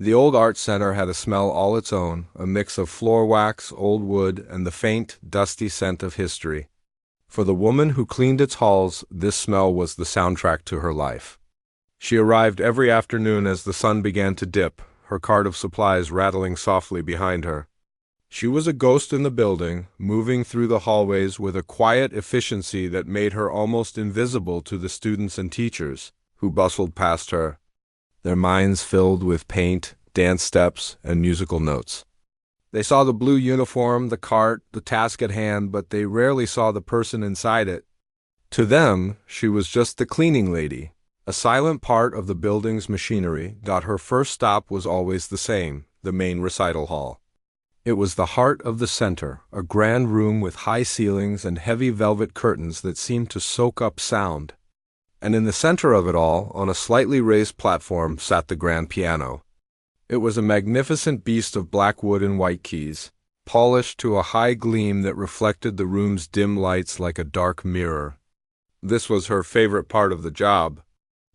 The old art center had a smell all its own, a mix of floor wax, old wood, and the faint, dusty scent of history. For the woman who cleaned its halls, this smell was the soundtrack to her life. She arrived every afternoon as the sun began to dip, her cart of supplies rattling softly behind her. She was a ghost in the building, moving through the hallways with a quiet efficiency that made her almost invisible to the students and teachers who bustled past her, their minds filled with paint, dance steps, and musical notes. They saw the blue uniform, the cart, the task at hand, but they rarely saw the person inside it. To them, she was just the cleaning lady, a silent part of the building's machinery. Her first stop was always the same, the main recital hall. It was the heart of the center, a grand room with high ceilings and heavy velvet curtains that seemed to soak up sound. And in the center of it all, on a slightly raised platform, sat the grand piano. It was a magnificent beast of black wood and white keys, polished to a high gleam that reflected the room's dim lights like a dark mirror. This was her favorite part of the job.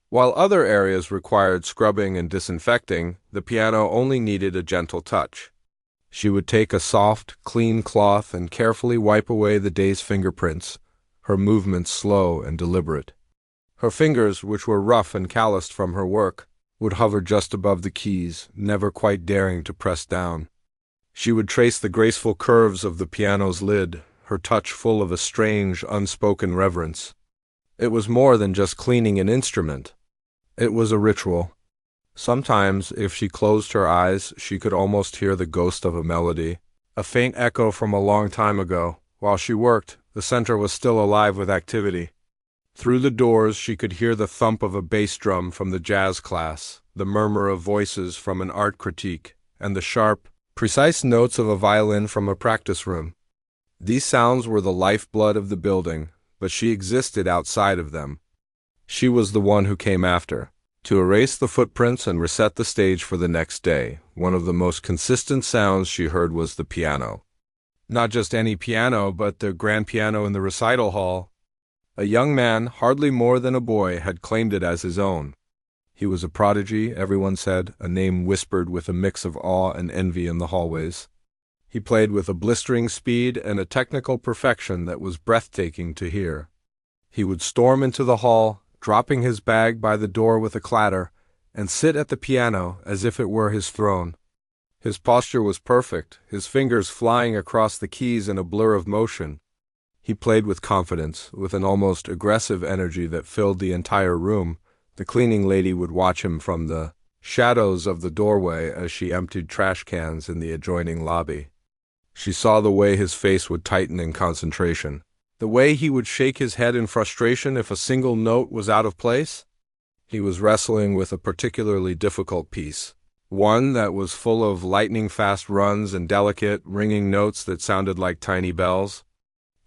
While other areas required scrubbing and disinfecting, the piano only needed a gentle touch. She would take a soft, clean cloth and carefully wipe away the day's fingerprints, her movements slow and deliberate. Her fingers, which were rough and calloused from her work, would hover just above the keys, never quite daring to press down. She would trace the graceful curves of the piano's lid, her touch full of a strange, unspoken reverence. It was more than just cleaning an instrument. It was a ritual. Sometimes, if she closed her eyes, she could almost hear the ghost of a melody, a faint echo from a long time ago. While she worked, the center was still alive with activity. Through the doors, she could hear the thump of a bass drum from the jazz class, the murmur of voices from an art critique, and the sharp, precise notes of a violin from a practice room. These sounds were the lifeblood of the building, but she existed outside of them. She was the one who came after, to erase the footprints and reset the stage for the next day. One of the most consistent sounds she heard was the piano. Not just any piano, but the grand piano in the recital hall. A young man, hardly more than a boy, had claimed it as his own. He was a prodigy, everyone said, a name whispered with a mix of awe and envy in the hallways. He played with a blistering speed and a technical perfection that was breathtaking to hear. He would storm into the hall, dropping his bag by the door with a clatter, and sit at the piano as if it were his throne. His posture was perfect, his fingers flying across the keys in a blur of motion. He played with confidence, with an almost aggressive energy that filled the entire room. The cleaning lady would watch him from the shadows of the doorway as she emptied trash cans in the adjoining lobby. She saw the way his face would tighten in concentration, the way he would shake his head in frustration if a single note was out of place. He was wrestling with a particularly difficult piece, one that was full of lightning-fast runs and delicate, ringing notes that sounded like tiny bells.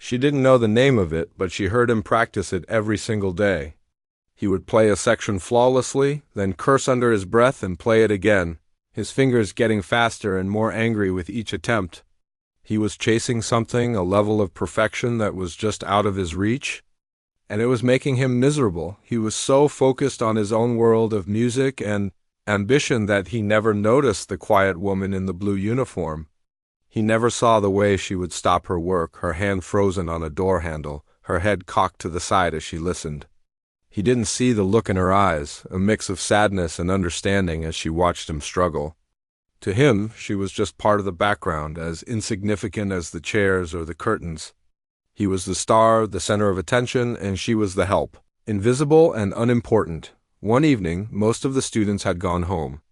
She didn't know the name of it, but she heard him practice it every single day. He would play a section flawlessly, then curse under his breath and play it again, his fingers getting faster and more angry with each attempt. He was chasing something, a level of perfection that was just out of his reach, and it was making him miserable. He was so focused on his own world of music and ambition that he never noticed the quiet woman in the blue uniform. He never saw the way she would stop her work, her hand frozen on a door handle, her head cocked to the side as she listened. He didn't see the look in her eyes, a mix of sadness and understanding as she watched him struggle. To him, she was just part of the background, as insignificant as the chairs or the curtains. He was the star, the center of attention, and she was the help, invisible and unimportant. One evening, most of the students had gone home.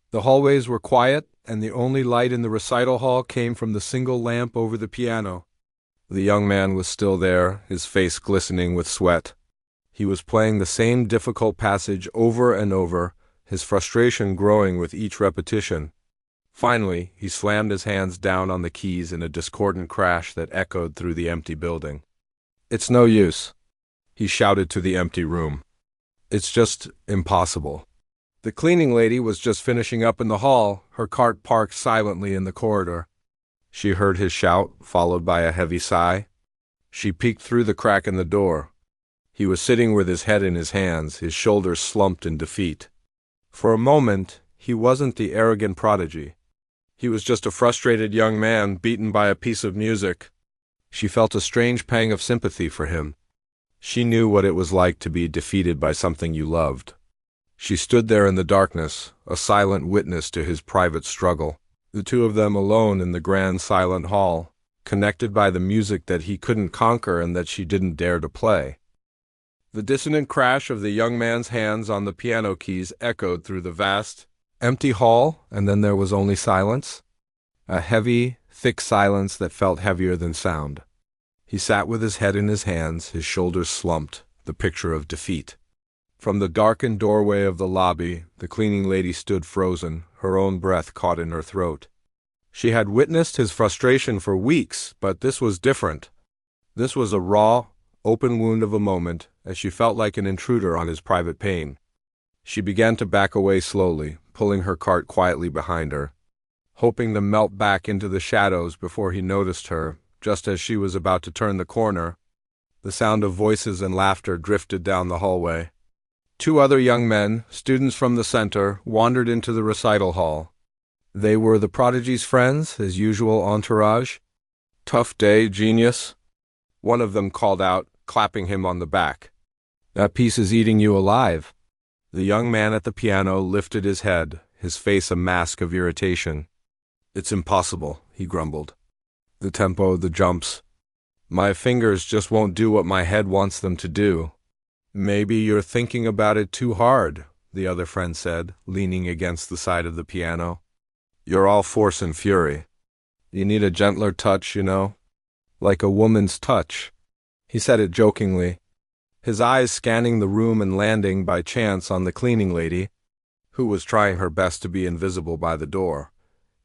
The hallways were quiet, and the only light in the recital hall came from the single lamp over the piano. The young man was still there, his face glistening with sweat. He was playing the same difficult passage over and over, his frustration growing with each repetition. Finally, he slammed his hands down on the keys in a discordant crash that echoed through the empty building. "It's no use," he shouted to the empty room. "It's just impossible." The cleaning lady was just finishing up in the hall, her cart parked silently in the corridor. She heard his shout, followed by a heavy sigh. She peeked through the crack in the door. He was sitting with his head in his hands, his shoulders slumped in defeat. For a moment, He wasn't the arrogant prodigy. He was just a frustrated young man beaten by a piece of music. She felt a strange pang of sympathy for him. She knew what it was like to be defeated by something you loved. She stood there in the darkness, a silent witness to his private struggle. The two of them alone in the grand silent hall, connected by the music that he couldn't conquer and that she didn't dare to play. The dissonant crash of the young man's hands on the piano keys echoed through the vast, empty hall, and then there was only silence. A heavy, thick silence that felt heavier than sound. He sat with his head in his hands, his shoulders slumped, the picture of defeat. From the darkened doorway of the lobby, the cleaning lady stood frozen, her own breath caught in her throat. She had witnessed his frustration for weeks, but this was different. This was a raw, open wound of a moment, as she felt like an intruder on his private pain. She began to back away slowly, pulling her cart quietly behind her, hoping to melt back into the shadows before he noticed her. Just as she was about to turn the corner, the sound of voices and laughter drifted down the hallway. Two other young men, students from the center, wandered into the recital hall. They were the prodigy's friends, his usual entourage. "Tough day, genius," one of them called out, clapping him on the back. "That piece is eating you alive." The young man at the piano lifted his head, his face a mask of irritation. "It's impossible," he grumbled. "The tempo, the jumps. My fingers just won't do what my head wants them to do." "Maybe you're thinking about it too hard," the other friend said, leaning against the side of the piano. "You're all force and fury. You need a gentler touch, you know. Like a woman's touch." He said it jokingly, his eyes scanning the room and landing by chance on the cleaning lady, who was trying her best to be invisible by the door.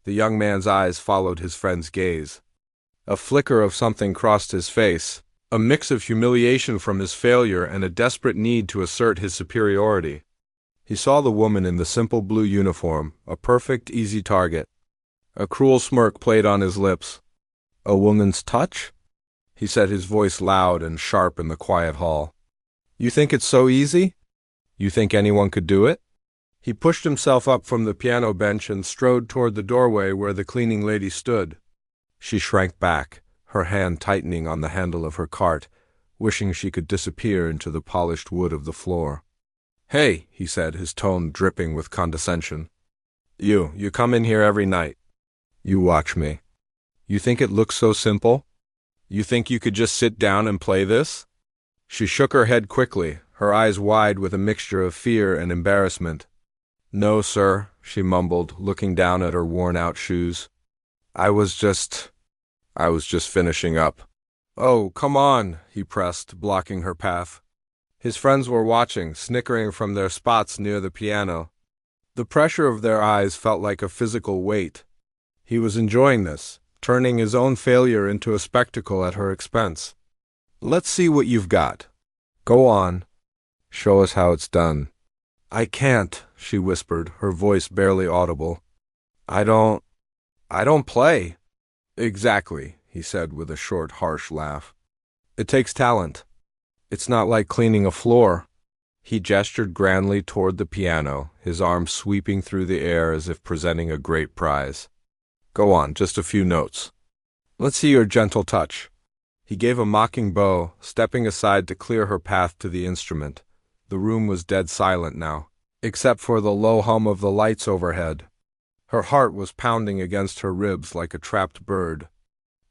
The young man's eyes followed his friend's gaze. A flicker of something crossed his face, a mix of humiliation from his failure and a desperate need to assert his superiority. He saw the woman in the simple blue uniform, a perfect, easy target. A cruel smirk played on his lips. "A woman's touch?" he said, his voice loud and sharp in the quiet hall. "You think it's so easy? You think anyone could do it?" He pushed himself up from the piano bench and strode toward the doorway where the cleaning lady stood. She shrank back, her hand tightening on the handle of her cart, wishing she could disappear into the polished wood of the floor. "Hey," he said, his tone dripping with condescension. You come in here every night. You watch me. You think it looks so simple? You think you could just sit down and play this?" She shook her head quickly, her eyes wide with a mixture of fear and embarrassment. "No, sir," she mumbled, looking down at her worn-out shoes. I was just finishing up." "Oh, come on," he pressed, blocking her path. His friends were watching, snickering from their spots near the piano. The pressure of their eyes felt like a physical weight. He was enjoying this, turning his own failure into a spectacle at her expense. "Let's see what you've got. Go on. Show us how it's done." "I can't," she whispered, her voice barely audible. I don't play." "Exactly," he said with a short, harsh laugh. "It takes talent. It's not like cleaning a floor." He gestured grandly toward the piano, his arm sweeping through the air as if presenting a great prize. "Go on, just a few notes. Let's see your gentle touch." He gave a mocking bow, stepping aside to clear her path to the instrument. The room was dead silent now, except for the low hum of the lights overhead. Her heart was pounding against her ribs like a trapped bird.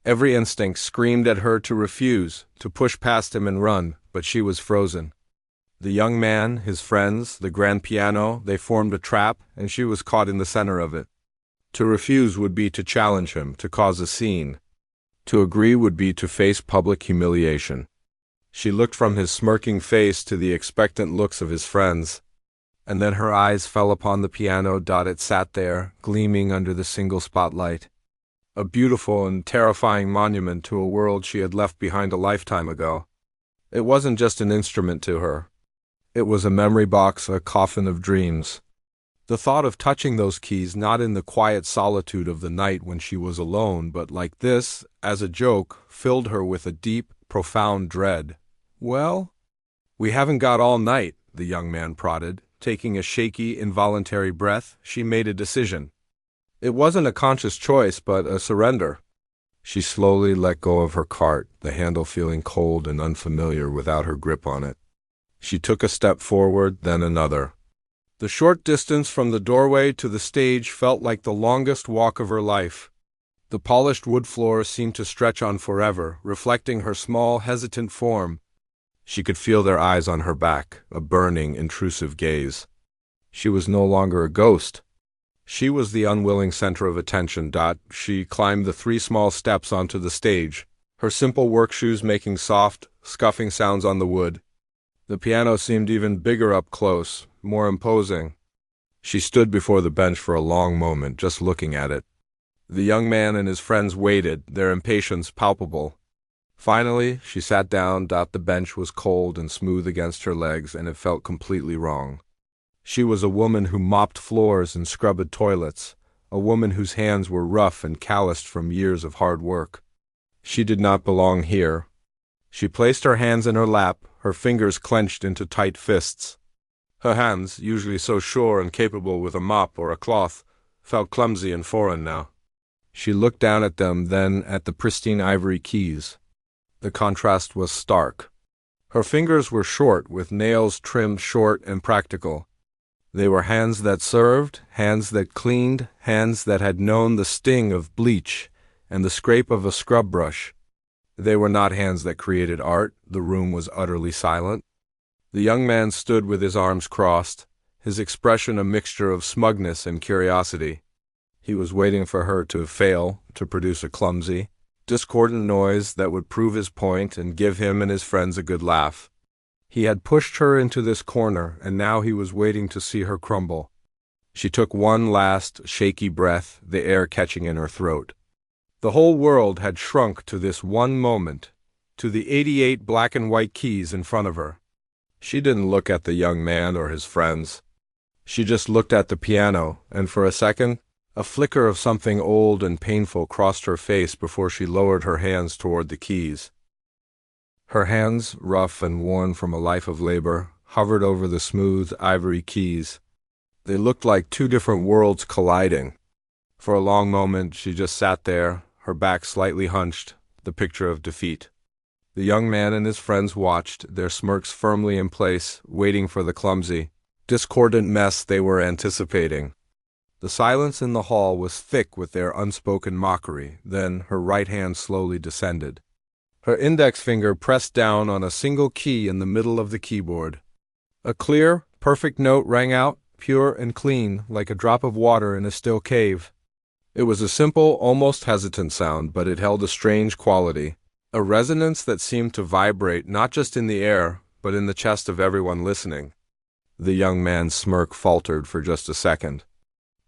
Every instinct screamed at her to refuse, to push past him and run, but she was frozen. The young man, his friends, the grand piano, they formed a trap, and she was caught in the center of it. To refuse would be to challenge him, to cause a scene. To agree would be to face public humiliation. She looked from his smirking face to the expectant looks of his friends, and then her eyes fell upon the piano. It sat there, gleaming under the single spotlight. A beautiful and terrifying monument to a world she had left behind a lifetime ago. It wasn't just an instrument to her. It was a memory box, a coffin of dreams. The thought of touching those keys, not in the quiet solitude of the night when she was alone, but like this, as a joke, filled her with a deep, profound dread. "Well, we haven't got all night," the young man prodded, Taking a shaky, involuntary breath, she made a decision. It wasn't a conscious choice, but a surrender. She slowly let go of her cart, the handle feeling cold and unfamiliar without her grip on it. She took a step forward, then another. The short distance from the doorway to the stage felt like the longest walk of her life. The polished wood floor seemed to stretch on forever, reflecting her small, hesitant form. She could feel their eyes on her back, a burning, intrusive gaze. She was no longer a ghost. She was the unwilling center of attention. She climbed the 3 small steps onto the stage, her simple work shoes making soft, scuffing sounds on the wood. The piano seemed even bigger up close, more imposing. She stood before the bench for a long moment, just looking at it. The young man and his friends waited, their impatience palpable. Finally, she sat down. The bench was cold and smooth against her legs, and it felt completely wrong. She was a woman who mopped floors and scrubbed toilets, a woman whose hands were rough and calloused from years of hard work. She did not belong here. She placed her hands in her lap, her fingers clenched into tight fists. Her hands, usually so sure and capable with a mop or a cloth, felt clumsy and foreign now. She looked down at them, then at the pristine ivory keys. The contrast was stark. Her fingers were short, with nails trimmed short and practical. They were hands that served, hands that cleaned, hands that had known the sting of bleach and the scrape of a scrub brush. They were not hands that created art. The room was utterly silent. The young man stood with his arms crossed, his expression a mixture of smugness and curiosity. He was waiting for her to fail, to produce a clumsy, discordant noise that would prove his point and give him and his friends a good laugh. He had pushed her into this corner, and now he was waiting to see her crumble. She took one last, shaky breath, the air catching in her throat. The whole world had shrunk to this one moment, to the 88 black and white keys in front of her. She didn't look at the young man or his friends. She just looked at the piano, and for a second, a flicker of something old and painful crossed her face before she lowered her hands toward the keys. Her hands, rough and worn from a life of labor, hovered over the smooth ivory keys. They looked like 2 different worlds colliding. For a long moment she just sat there, her back slightly hunched, the picture of defeat. The young man and his friends watched, their smirks firmly in place, waiting for the clumsy, discordant mess they were anticipating. The silence in the hall was thick with their unspoken mockery. Then her right hand slowly descended. Her index finger pressed down on a single key in the middle of the keyboard. A clear, perfect note rang out, pure and clean, like a drop of water in a still cave. It was a simple, almost hesitant sound, but it held a strange quality, a resonance that seemed to vibrate not just in the air, but in the chest of everyone listening. The young man's smirk faltered for just a second.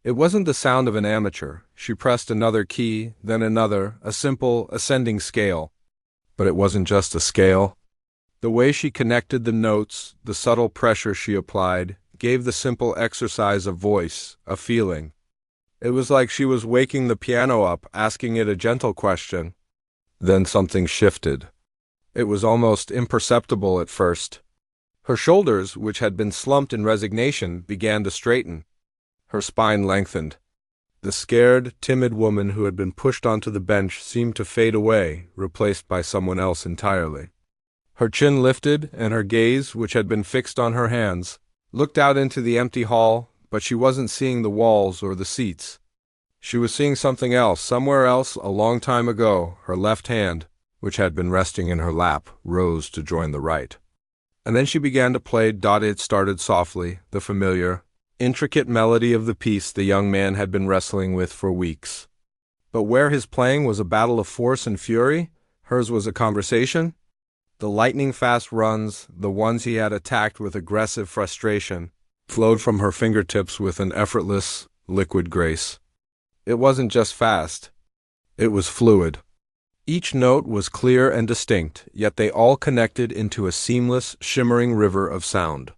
It wasn't the sound of an amateur. She pressed another key, then another, a simple, ascending scale. But it wasn't just a scale. The way she connected the notes, the subtle pressure she applied, gave the simple exercise a voice, a feeling. It was like she was waking the piano up, asking it a gentle question. Then something shifted. It was almost imperceptible at first. Her shoulders, which had been slumped in resignation, began to straighten. Her spine lengthened. The scared, timid woman who had been pushed onto the bench seemed to fade away, replaced by someone else entirely. Her chin lifted, and her gaze, which had been fixed on her hands, looked out into the empty hall, but she wasn't seeing the walls or the seats. She was seeing something else, somewhere else, a long time ago. Her left hand, which had been resting in her lap, rose to join the right. And then she began to play. It started softly, the familiar, intricate melody of the piece the young man had been wrestling with for weeks. But where his playing was a battle of force and fury, hers was a conversation. The lightning-fast runs, the ones he had attacked with aggressive frustration, flowed from her fingertips with an effortless, liquid grace. It wasn't just fast. It was fluid. Each note was clear and distinct, yet they all connected into a seamless, shimmering river of sound.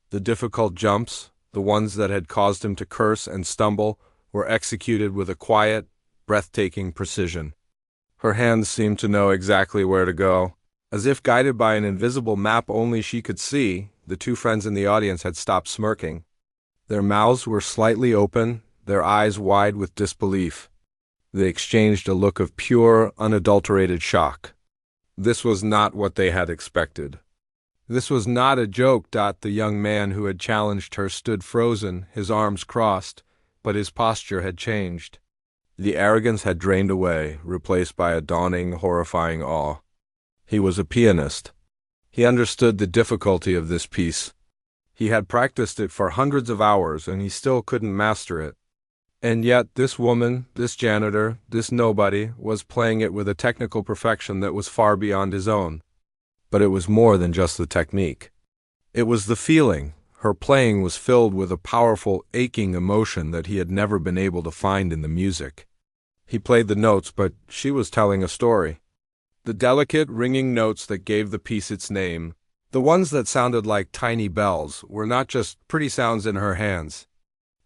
The difficult jumps, the ones that had caused him to curse and stumble, were executed with a quiet, breathtaking precision. Her hands seemed to know exactly where to go. As if guided by an invisible map only she could see, the two friends in the audience had stopped smirking. Their mouths were slightly open, their eyes wide with disbelief. They exchanged a look of pure, unadulterated shock. This was not what they had expected. This was not a joke. The young man who had challenged her stood frozen, his arms crossed, but his posture had changed. The arrogance had drained away, replaced by a dawning, horrifying awe. He was a pianist. He understood the difficulty of this piece. He had practiced it for hundreds of hours, and he still couldn't master it. And yet this woman, this janitor, this nobody, was playing it with a technical perfection that was far beyond his own. But it was more than just the technique. It was the feeling. Her playing was filled with a powerful, aching emotion that he had never been able to find in the music. He played the notes, but she was telling a story. The delicate, ringing notes that gave the piece its name, the ones that sounded like tiny bells, were not just pretty sounds in her hands.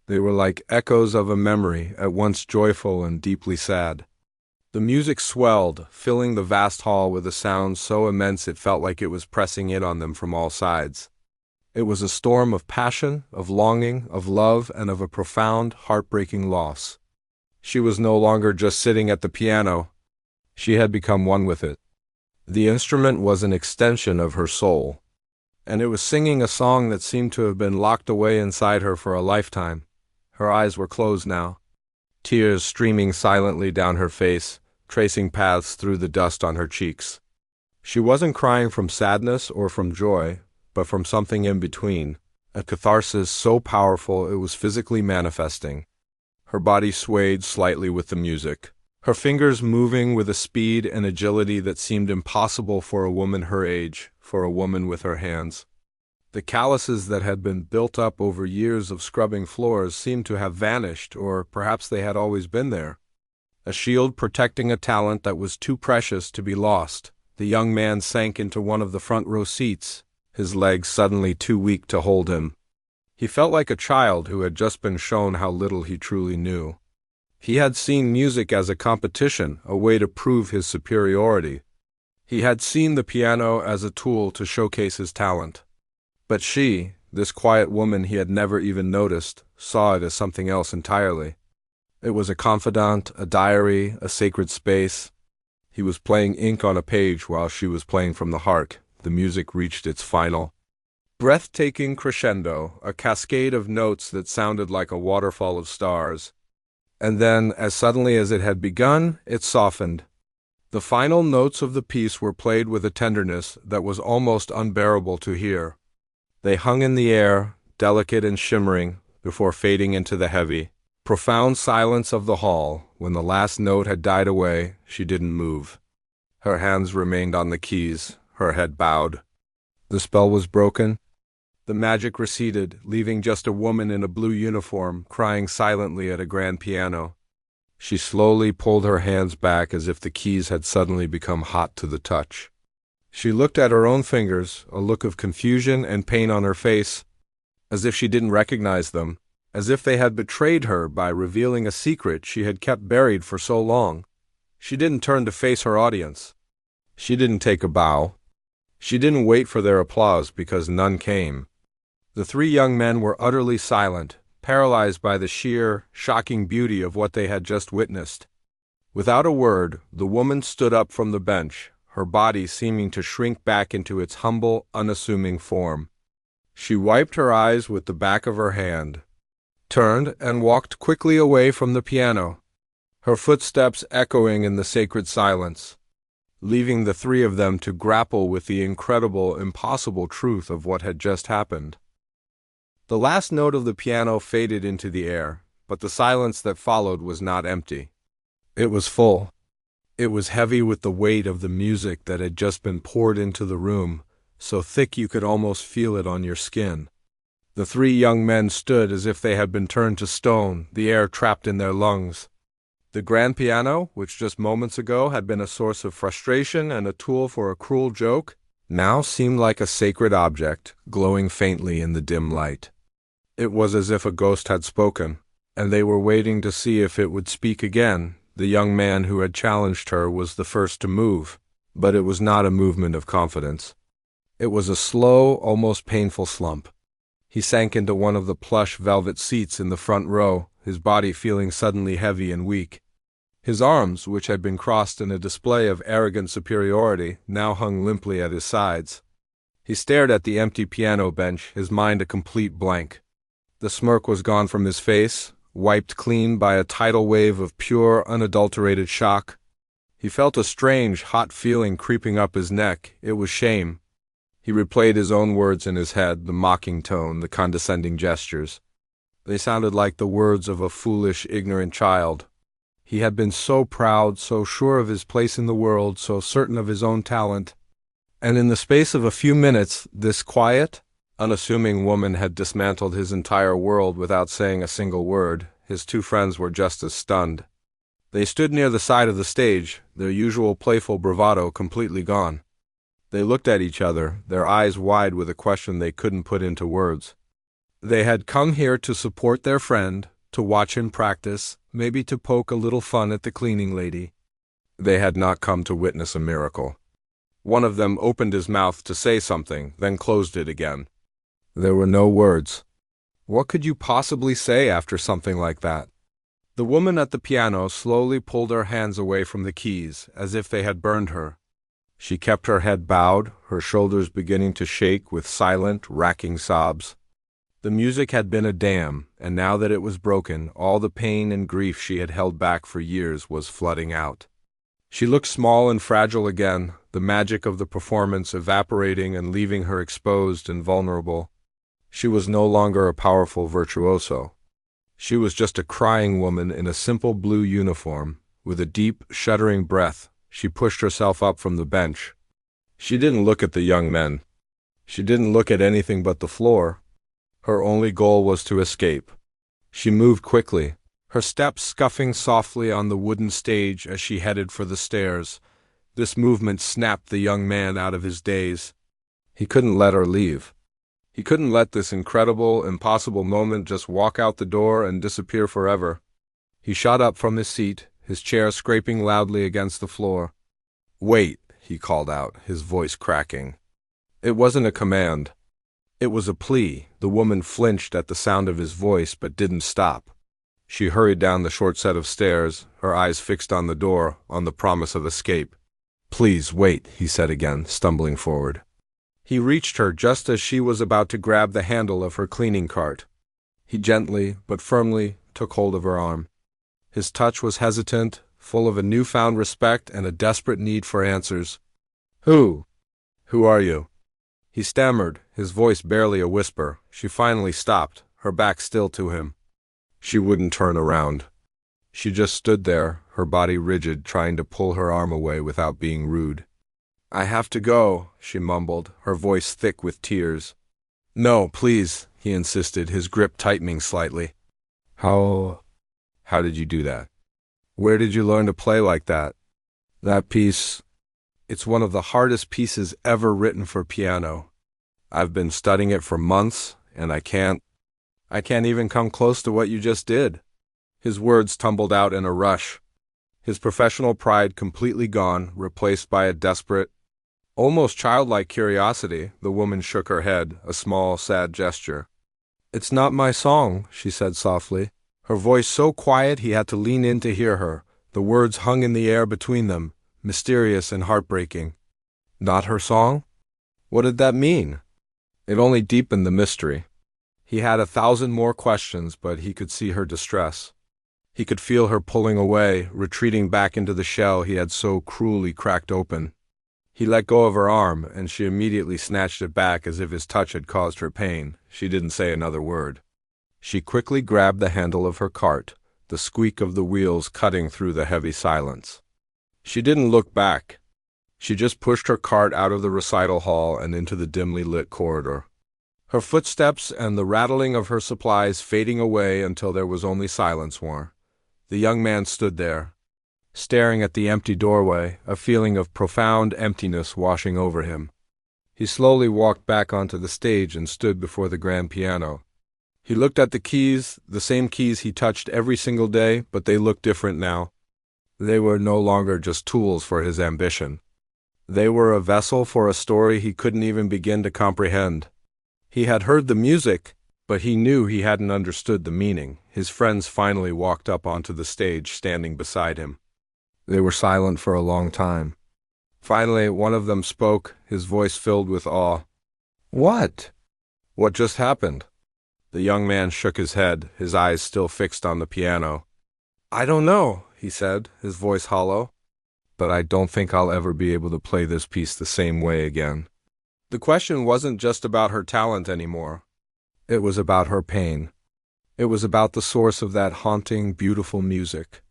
They were like echoes of a memory, at once joyful and deeply sad. The music swelled, filling the vast hall with a sound so immense it felt like it was pressing in on them from all sides. It was a storm of passion, of longing, of love, and of a profound, heartbreaking loss. She was no longer just sitting at the piano. She had become one with it. The instrument was an extension of her soul, and it was singing a song that seemed to have been locked away inside her for a lifetime. Her eyes were closed now, tears streaming silently down her face, tracing paths through the dust on her cheeks. She wasn't crying from sadness or from joy, but from something in between, a catharsis so powerful it was physically manifesting. Her body swayed slightly with the music, her fingers moving with a speed and agility that seemed impossible for a woman her age, for a woman with her hands. The calluses that had been built up over years of scrubbing floors seemed to have vanished, or perhaps they had always been there. A shield protecting a talent that was too precious to be lost. The young man sank into one of the front row seats, his legs suddenly too weak to hold him. He felt like a child who had just been shown how little he truly knew. He had seen music as a competition, a way to prove his superiority. He had seen the piano as a tool to showcase his talent. But she, this quiet woman he had never even noticed, saw it as something else entirely. It was a confidant, a diary, a sacred space. He was playing ink on a page while she was playing from the heart. The music reached its final, breathtaking crescendo, a cascade of notes that sounded like a waterfall of stars. And then, as suddenly as it had begun, it softened. The final notes of the piece were played with a tenderness that was almost unbearable to hear. They hung in the air, delicate and shimmering, before fading into the heavy, profound silence of the hall. When the last note had died away, she didn't move. Her hands remained on the keys, her head bowed. The spell was broken. The magic receded, leaving just a woman in a blue uniform, crying silently at a grand piano. She slowly pulled her hands back as if the keys had suddenly become hot to the touch. She looked at her own fingers, a look of confusion and pain on her face, as if she didn't recognize them, as if they had betrayed her by revealing a secret she had kept buried for so long. She didn't turn to face her audience. She didn't take a bow. She didn't wait for their applause because none came. The three young men were utterly silent, paralyzed by the sheer, shocking beauty of what they had just witnessed. Without a word, the woman stood up from the bench, her body seeming to shrink back into its humble, unassuming form. She wiped her eyes with the back of her hand, turned and walked quickly away from the piano, her footsteps echoing in the sacred silence, leaving the three of them to grapple with the incredible, impossible truth of what had just happened. The last note of the piano faded into the air, but the silence that followed was not empty. It was full. It was heavy with the weight of the music that had just been poured into the room, so thick you could almost feel it on your skin. The three young men stood as if they had been turned to stone, the air trapped in their lungs. The grand piano, which just moments ago had been a source of frustration and a tool for a cruel joke, now seemed like a sacred object, glowing faintly in the dim light. It was as if a ghost had spoken, and they were waiting to see if it would speak again. The young man who had challenged her was the first to move, but it was not a movement of confidence. It was a slow, almost painful slump. He sank into one of the plush velvet seats in the front row, his body feeling suddenly heavy and weak. His arms, which had been crossed in a display of arrogant superiority, now hung limply at his sides. He stared at the empty piano bench, his mind a complete blank. The smirk was gone from his face, wiped clean by a tidal wave of pure, unadulterated shock. He felt a strange, hot feeling creeping up his neck. It was shame. He replayed his own words in his head, the mocking tone, the condescending gestures. They sounded like the words of a foolish, ignorant child. He had been so proud, so sure of his place in the world, so certain of his own talent. And in the space of a few minutes, this quiet, unassuming woman had dismantled his entire world without saying a single word. His two friends were just as stunned. They stood near the side of the stage, their usual playful bravado completely gone. They looked at each other, their eyes wide with a question they couldn't put into words. They had come here to support their friend, to watch him practice, maybe to poke a little fun at the cleaning lady. They had not come to witness a miracle. One of them opened his mouth to say something, then closed it again. There were no words. What could you possibly say after something like that? The woman at the piano slowly pulled her hands away from the keys, as if they had burned her. She kept her head bowed, her shoulders beginning to shake with silent, racking sobs. The music had been a dam, and now that it was broken, all the pain and grief she had held back for years was flooding out. She looked small and fragile again, the magic of the performance evaporating and leaving her exposed and vulnerable. She was no longer a powerful virtuoso. She was just a crying woman in a simple blue uniform. With a deep, shuddering breath, she pushed herself up from the bench. She didn't look at the young men. She didn't look at anything but the floor. Her only goal was to escape. She moved quickly, her steps scuffing softly on the wooden stage as she headed for the stairs. This movement snapped the young man out of his daze. He couldn't let her leave. He couldn't let this incredible, impossible moment just walk out the door and disappear forever. He shot up from his seat, his chair scraping loudly against the floor. "Wait," he called out, his voice cracking. It wasn't a command. It was a plea. The woman flinched at the sound of his voice, but didn't stop. She hurried down the short set of stairs, her eyes fixed on the door, on the promise of escape. "Please, wait," he said again, stumbling forward. He reached her just as she was about to grab the handle of her cleaning cart. He gently, but firmly, took hold of her arm. His touch was hesitant, full of a newfound respect and a desperate need for answers. Who are you?" He stammered, his voice barely a whisper. She finally stopped, her back still to him. She wouldn't turn around. She just stood there, her body rigid, trying to pull her arm away without being rude. "I have to go," she mumbled, her voice thick with tears. "No, please," he insisted, his grip tightening slightly. How did you do that? Where did you learn to play like that? That piece, it's one of the hardest pieces ever written for piano. I've been studying it for months, and I can't even come close to what you just did." His words tumbled out in a rush. His professional pride completely gone, replaced by a desperate, almost childlike curiosity. The woman shook her head, a small, sad gesture. "It's not my song," she said softly, her voice so quiet he had to lean in to hear her. The words hung in the air between them, mysterious and heartbreaking. Not her song? What did that mean? It only deepened the mystery. He had 1,000 more questions, but he could see her distress. He could feel her pulling away, retreating back into the shell he had so cruelly cracked open. He let go of her arm, and she immediately snatched it back as if his touch had caused her pain. She didn't say another word. She quickly grabbed the handle of her cart, the squeak of the wheels cutting through the heavy silence. She didn't look back. She just pushed her cart out of the recital hall and into the dimly lit corridor. Her footsteps and the rattling of her supplies fading away until there was only silence more. The young man stood there, staring at the empty doorway, a feeling of profound emptiness washing over him. He slowly walked back onto the stage and stood before the grand piano. He looked at the keys, the same keys he touched every single day, but they looked different now. They were no longer just tools for his ambition. They were a vessel for a story he couldn't even begin to comprehend. He had heard the music, but he knew he hadn't understood the meaning. His friends finally walked up onto the stage, standing beside him. They were silent for a long time. Finally, one of them spoke, his voice filled with awe. "What? What just happened?" The young man shook his head, his eyes still fixed on the piano. "I don't know," he said, his voice hollow. "But I don't think I'll ever be able to play this piece the same way again." The question wasn't just about her talent anymore. It was about her pain. It was about the source of that haunting, beautiful music.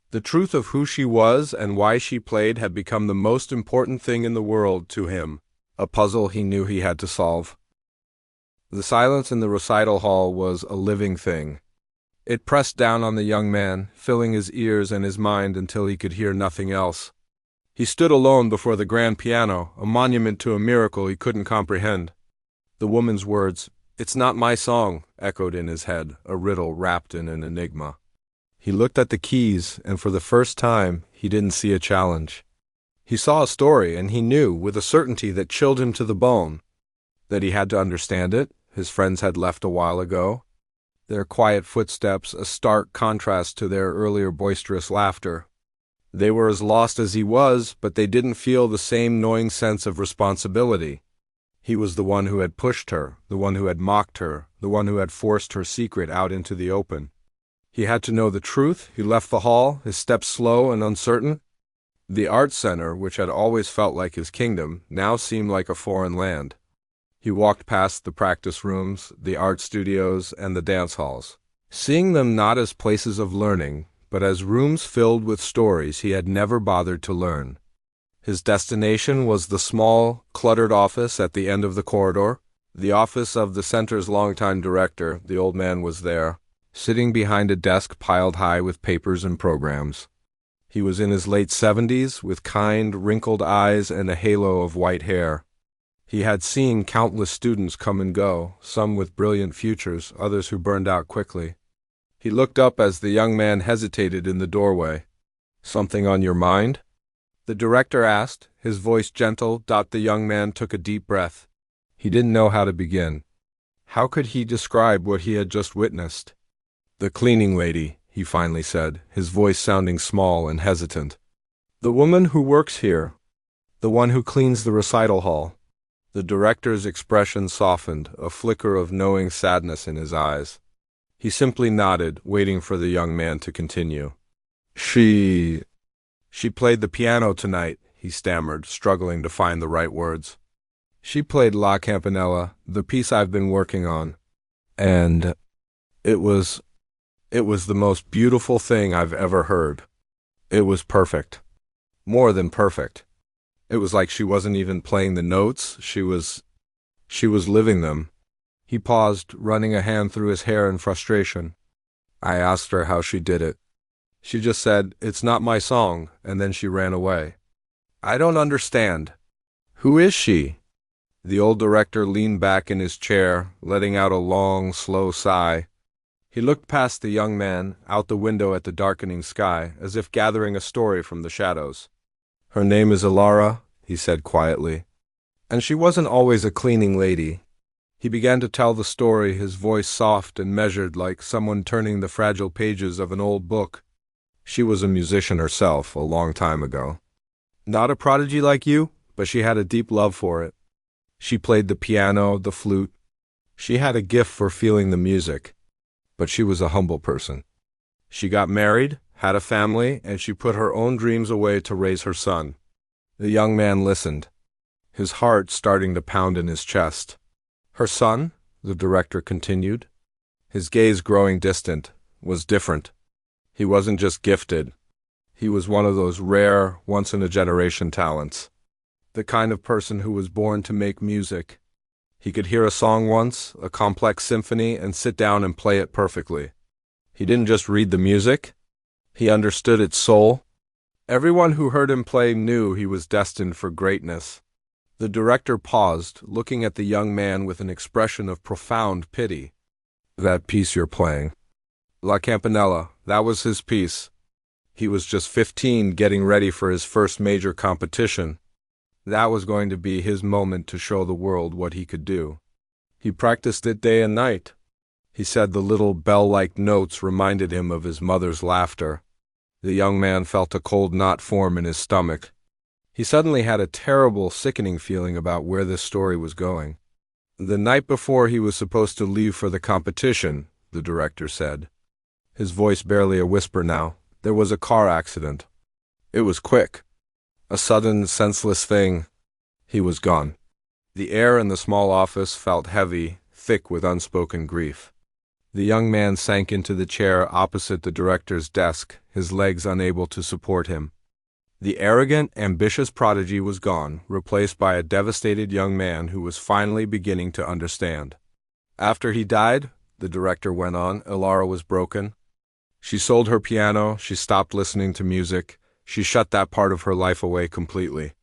The truth of who she was and why she played had become the most important thing in the world to him, a puzzle he knew he had to solve. The silence in the recital hall was a living thing. It pressed down on the young man, filling his ears and his mind until he could hear nothing else. He stood alone before the grand piano, a monument to a miracle he couldn't comprehend. The woman's words, "It's not my song," echoed in his head, a riddle wrapped in an enigma. He looked at the keys, and for the first time, he didn't see a challenge. He saw a story, and he knew, with a certainty that chilled him to the bone, that he had to understand it. His friends had left a while ago. Their quiet footsteps, a stark contrast to their earlier boisterous laughter. They were as lost as he was, but they didn't feel the same gnawing sense of responsibility. He was the one who had pushed her, the one who had mocked her, the one who had forced her secret out into the open. He had to know the truth. He left the hall, his steps slow and uncertain. The art center, which had always felt like his kingdom, now seemed like a foreign land. He walked past the practice rooms, the art studios, and the dance halls, seeing them not as places of learning, but as rooms filled with stories he had never bothered to learn. His destination was the small, cluttered office at the end of the corridor, the office of the center's longtime director. The old man was there, sitting behind a desk piled high with papers and programs. He was in his late 70s, with kind, wrinkled eyes and a halo of white hair. He had seen countless students come and go, some with brilliant futures, others who burned out quickly. He looked up as the young man hesitated in the doorway. "Something on your mind?" the director asked, his voice gentle. The young man took a deep breath. He didn't know how to begin. How could he describe what he had just witnessed? "The cleaning lady," he finally said, his voice sounding small and hesitant. "The woman who works here. The one who cleans the recital hall." The director's expression softened, a flicker of knowing sadness in his eyes. He simply nodded, waiting for the young man to continue. She played the piano tonight," he stammered, struggling to find the right words. "She played La Campanella, the piece I've been working on. And it was the most beautiful thing I've ever heard. It was perfect. More than perfect. It was like she wasn't even playing the notes, she was living them." He paused, running a hand through his hair in frustration. I asked her how she did it. She just said, "It's not my song," and then she ran away. "I don't understand. Who is she?" The old director leaned back in his chair, letting out a long, slow sigh. He looked past the young man, out the window at the darkening sky, as if gathering a story from the shadows. "Her name is Ilara," he said quietly. "And she wasn't always a cleaning lady." He began to tell the story, his voice soft and measured, like someone turning the fragile pages of an old book. She was a musician herself, a long time ago. Not a prodigy like you, but she had a deep love for it. She played the piano, the flute. She had a gift for feeling the music. But she was a humble person. She got married, had a family, and she put her own dreams away to raise her son. The young man listened, his heart starting to pound in his chest. "Her son," the director continued, his gaze growing distant, "was different. He wasn't just gifted. He was one of those rare, once-in-a-generation talents. The kind of person who was born to make music. He could hear a song once, a complex symphony, and sit down and play it perfectly. He didn't just read the music. He understood its soul. Everyone who heard him play knew he was destined for greatness." The director paused, looking at the young man with an expression of profound pity. "That piece you're playing, La Campanella, that was his piece. He was just 15, getting ready for his first major competition. That was going to be his moment to show the world what he could do. He practiced it day and night. He said the little bell-like notes reminded him of his mother's laughter. The young man felt a cold knot form in his stomach. He suddenly had a terrible, sickening feeling about where this story was going. The night before he was supposed to leave for the competition, the director said. His voice barely a whisper now. There was a car accident. It was quick. A sudden, senseless thing. He was gone. The air in the small office felt heavy, thick with unspoken grief. The young man sank into the chair opposite the director's desk, his legs unable to support him. The arrogant, ambitious prodigy was gone, replaced by a devastated young man who was finally beginning to understand. After he died, the director went on, Ilara was broken. She sold her piano, she stopped listening to music, she shut that part of her life away completely.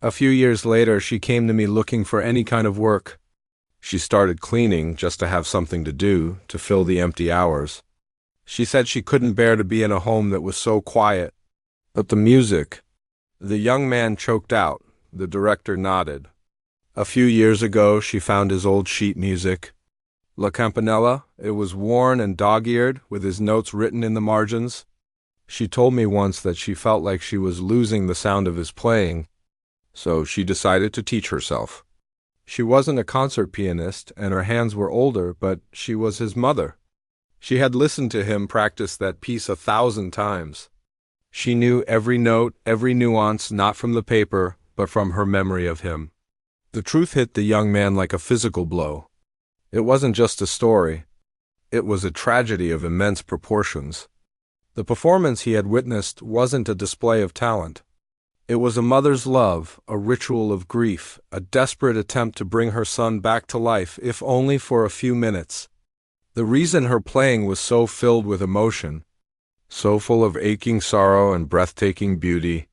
A few years later, she came to me looking for any kind of work. She started cleaning just to have something to do, to fill the empty hours. She said she couldn't bear to be in a home that was so quiet. But the music. The young man choked out. The director nodded. A few years ago, she found his old sheet music. La Campanella, it was worn and dog-eared, with his notes written in the margins. She told me once that she felt like she was losing the sound of his playing, so she decided to teach herself. She wasn't a concert pianist, and her hands were older, but she was his mother. She had listened to him practice that piece 1,000 times. She knew every note, every nuance, not from the paper, but from her memory of him. The truth hit the young man like a physical blow. It wasn't just a story. It was a tragedy of immense proportions. The performance he had witnessed wasn't a display of talent. It was a mother's love, a ritual of grief, a desperate attempt to bring her son back to life, if only for a few minutes. The reason her playing was so filled with emotion, so full of aching sorrow and breathtaking beauty,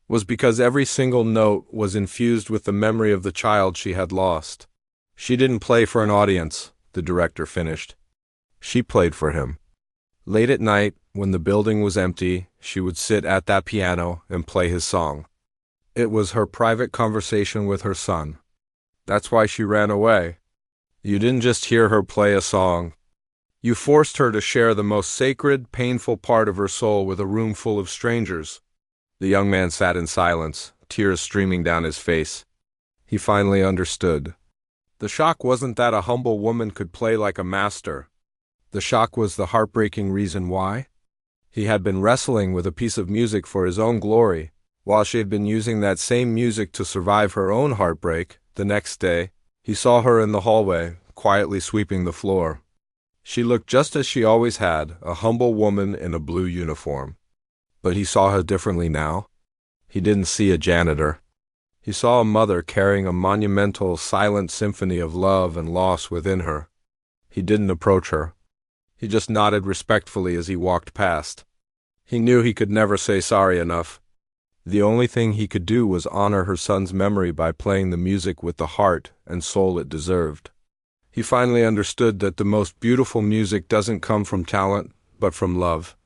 was because every single note was infused with the memory of the child she had lost. She didn't play for an audience, the director finished. She played for him. Late at night, when the building was empty, she would sit at that piano and play his song. It was her private conversation with her son. That's why she ran away. You didn't just hear her play a song. You forced her to share the most sacred, painful part of her soul with a room full of strangers. The young man sat in silence, tears streaming down his face. He finally understood. The shock wasn't that a humble woman could play like a master. The shock was the heartbreaking reason why. He had been wrestling with a piece of music for his own glory, while she had been using that same music to survive her own heartbreak. The next day, he saw her in the hallway, quietly sweeping the floor. She looked just as she always had, a humble woman in a blue uniform. But he saw her differently now. He didn't see a janitor. He saw a mother carrying a monumental, silent symphony of love and loss within her. He didn't approach her. He just nodded respectfully as he walked past. He knew he could never say sorry enough. The only thing he could do was honor her son's memory by playing the music with the heart and soul it deserved. He finally understood that the most beautiful music doesn't come from talent, but from love.